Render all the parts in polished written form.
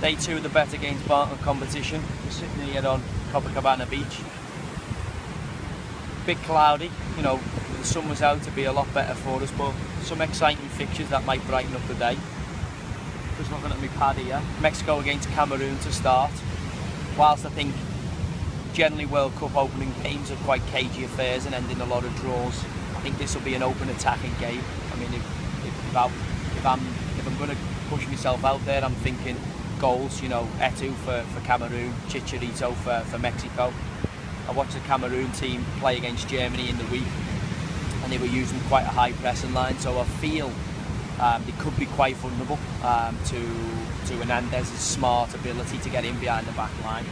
Day 2 of the Bet Against Barton competition. We're sitting here on Copacabana Beach. Bit cloudy, you know, the sun was out to be a lot better for us, but some exciting fixtures that might brighten up the day. Just looking at me Paddy here. Mexico against Cameroon to start. Whilst I think generally World Cup opening games are quite cagey affairs and end in a lot of draws, I think this will be an open attacking game. I mean, if I'm going to push myself out there, I'm thinking goals, you know, Etu for Cameroon, Chicharito for Mexico. I watched the Cameroon team play against Germany in the week and they were using quite a high pressing line, so I feel they could be quite vulnerable to Hernandez's smart ability to get in behind the back line.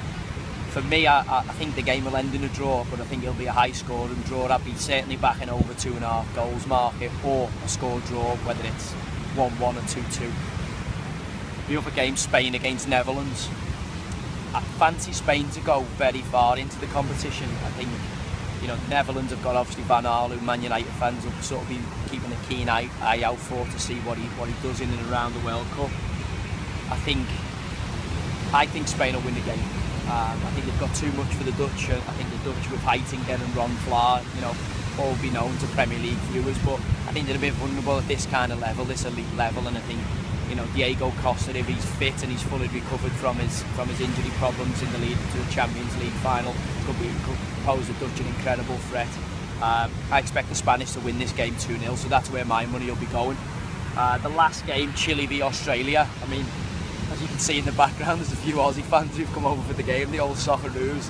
For me, I think the game will end in a draw, but I think it'll be a high scoring draw. I'd be certainly backing over 2.5 goals market or a score draw, whether it's 1-1 or 2-2. The other game, Spain against Netherlands. I fancy Spain to go very far into the competition. I think, you know, the Netherlands have got obviously Van Gaal, who Man United fans will sort of be keeping a keen eye out for to see what he does in and around the World Cup. I think Spain will win the game. I think they've got too much for the Dutch. I think the Dutch with Heitinga and Ron Vlaar, you know, all be known to Premier League viewers, but I think they're a bit vulnerable at this kind of level, this elite level, and I think, you know, Diego Costa, if he's fit and he's fully recovered from his injury problems in the lead to the Champions League final, could pose the Dutch an incredible threat. I expect the Spanish to win this game 2-0, so that's where my money will be going. The last game, Chile v Australia. I mean, as you can see in the background, there's a few Aussie fans who've come over for the game, the old Socceroos.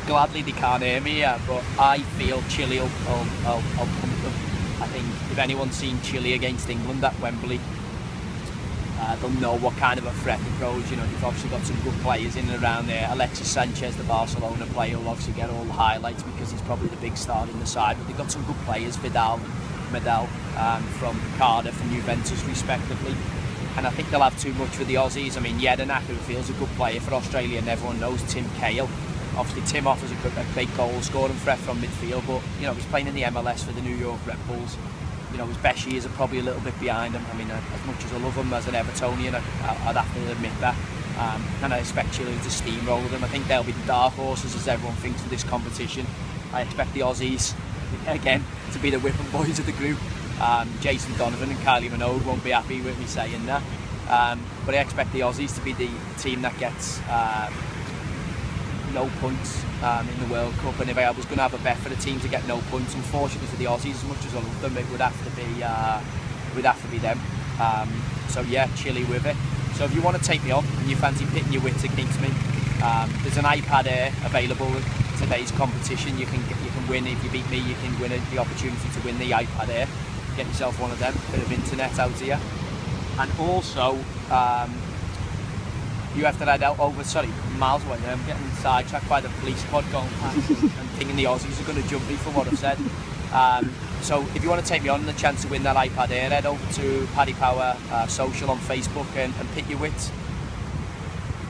Gladly they can't hear me, but I feel Chile will pump them. I think if anyone's seen Chile against England at Wembley, they'll know what kind of a threat it goes. You know, they've obviously got some good players in and around there. Alexis Sanchez, the Barcelona player, will obviously get all the highlights because he's probably the big star in the side, but they've got some good players, Vidal, Medel from Cardiff and Juventus respectively. And I think they'll have too much for the Aussies. I mean, Jedinak, who feels a good player for Australia, and everyone knows Tim Cahill. Obviously, Tim offers a great goal-scoring threat from midfield, but, you know, he's playing in the MLS for the New York Red Bulls. You know, his best years are probably a little bit behind him. I mean, as much as I love him as an Evertonian, I'd have to admit that. And I expect Chile to steamroll them. I think they'll be the dark horses, as everyone thinks, for this competition. I expect the Aussies, again, to be the whipping boys of the group. Jason Donovan and Kylie Minogue won't be happy with me saying that. But I expect the Aussies to be the team that gets no points in the World Cup, and if I was going to have a bet for the team to get no points, unfortunately for the Aussies, as much as I love them, it would have to be them. So yeah, Chile with it. So if you want to take me on and you fancy pitting your wits against me, there's an iPad Air available in today's competition. You can win. If you beat me, you can win the opportunity to win the iPad Air. Get yourself one of them. Bit of internet out here, and also. You have to head out over, miles away. I'm getting sidetracked by the police pod going past and thinking the Aussies are going to jump me for what I've said. So if you want to take me on the chance to win that iPad Air, head over to Paddy Power Social on Facebook and pit your wits.